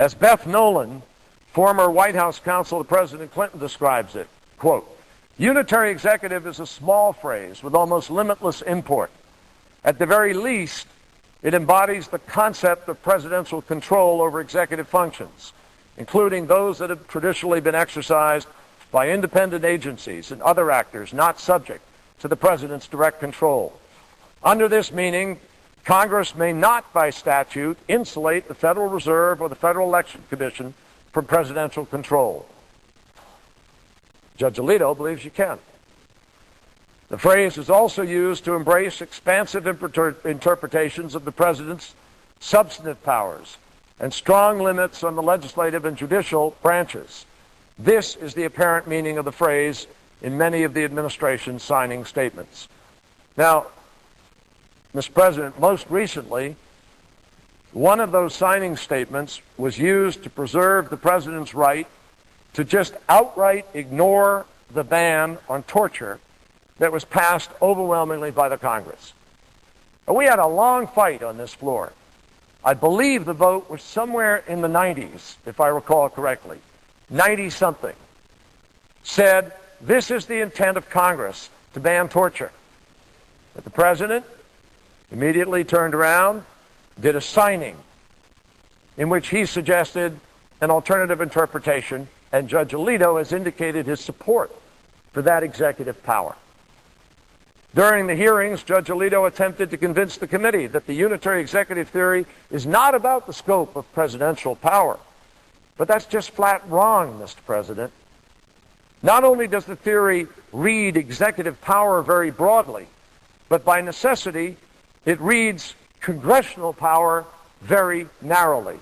As Beth Nolan, former White House counsel to President Clinton, describes it, quote, "Unitary executive is a small phrase with almost limitless import. At the very least, it embodies the concept of presidential control over executive functions, including those that have traditionally been exercised by independent agencies and other actors not subject to the president's direct control. Under this meaning, Congress may not, by statute, insulate the Federal Reserve or the Federal Election Commission from presidential control." Judge Alito believes you can. The phrase is also used to embrace expansive interpretations of the president's substantive powers and strong limits on the legislative and judicial branches. This is the apparent meaning of the phrase in many of the administration's signing statements. Now, Mr. President, most recently, one of those signing statements was used to preserve the president's right to just outright ignore the ban on torture that was passed overwhelmingly by the Congress. And we had a long fight on this floor. I believe the vote was somewhere in the 90s, if I recall correctly. 90-something said, this is the intent of Congress, to ban torture. But the president immediately turned around, did a signing in which he suggested an alternative interpretation, and Judge Alito has indicated his support for that executive power. During the hearings, Judge Alito attempted to convince the committee that the unitary executive theory is not about the scope of presidential power. But that's just flat wrong, Mr. President. Not only does the theory read executive power very broadly, but by necessity, it reads congressional power very narrowly.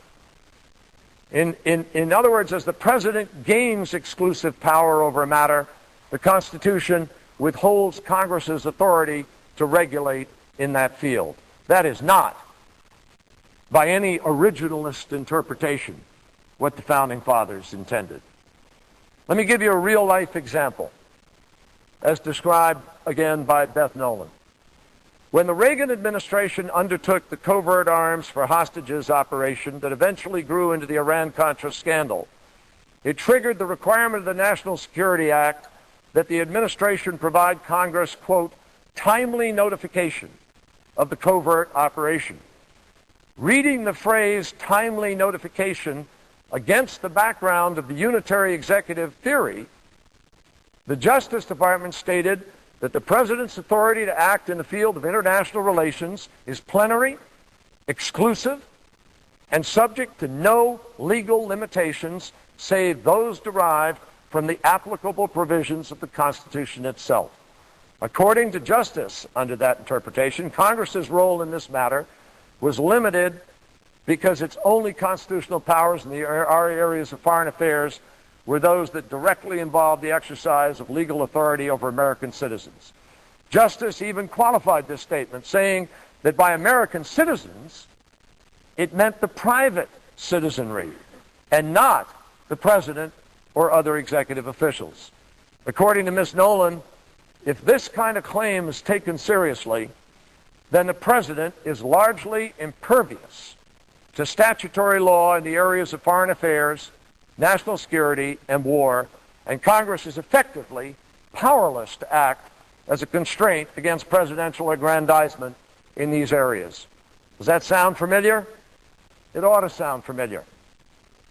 In other words, as the president gains exclusive power over a matter, the Constitution withholds Congress's authority to regulate in that field. That is not, by any originalist interpretation, what the Founding Fathers intended. Let me give you a real-life example, as described again by Beth Nolan. When the Reagan administration undertook the covert arms for hostages operation that eventually grew into the Iran-Contra scandal, it triggered the requirement of the National Security Act that the administration provide Congress, quote, timely notification of the covert operation. Reading the phrase timely notification against the background of the unitary executive theory, the Justice Department stated that the president's authority to act in the field of international relations is plenary, exclusive, and subject to no legal limitations save those derived from the applicable provisions of the Constitution itself. According to Justice, under that interpretation, Congress's role in this matter was limited because its only constitutional powers in the areas of foreign affairs were those that directly involved the exercise of legal authority over American citizens. Justice even qualified this statement, saying that by American citizens, it meant the private citizenry and not the president or other executive officials. According to Ms. Nolan, if this kind of claim is taken seriously, then the president is largely impervious to statutory law in the areas of foreign affairs, national security, and war, and Congress is effectively powerless to act as a constraint against presidential aggrandizement in these areas. Does that sound familiar? It ought to sound familiar.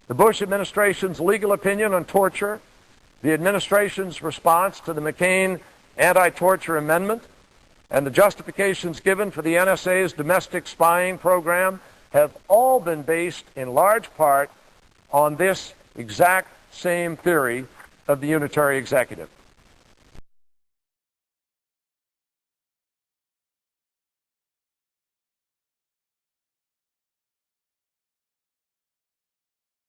The Bush administration's legal opinion on torture, the administration's response to the McCain anti-torture amendment, and the justifications given for the NSA's domestic spying program have all been based in large part on this exact same theory of the unitary executive.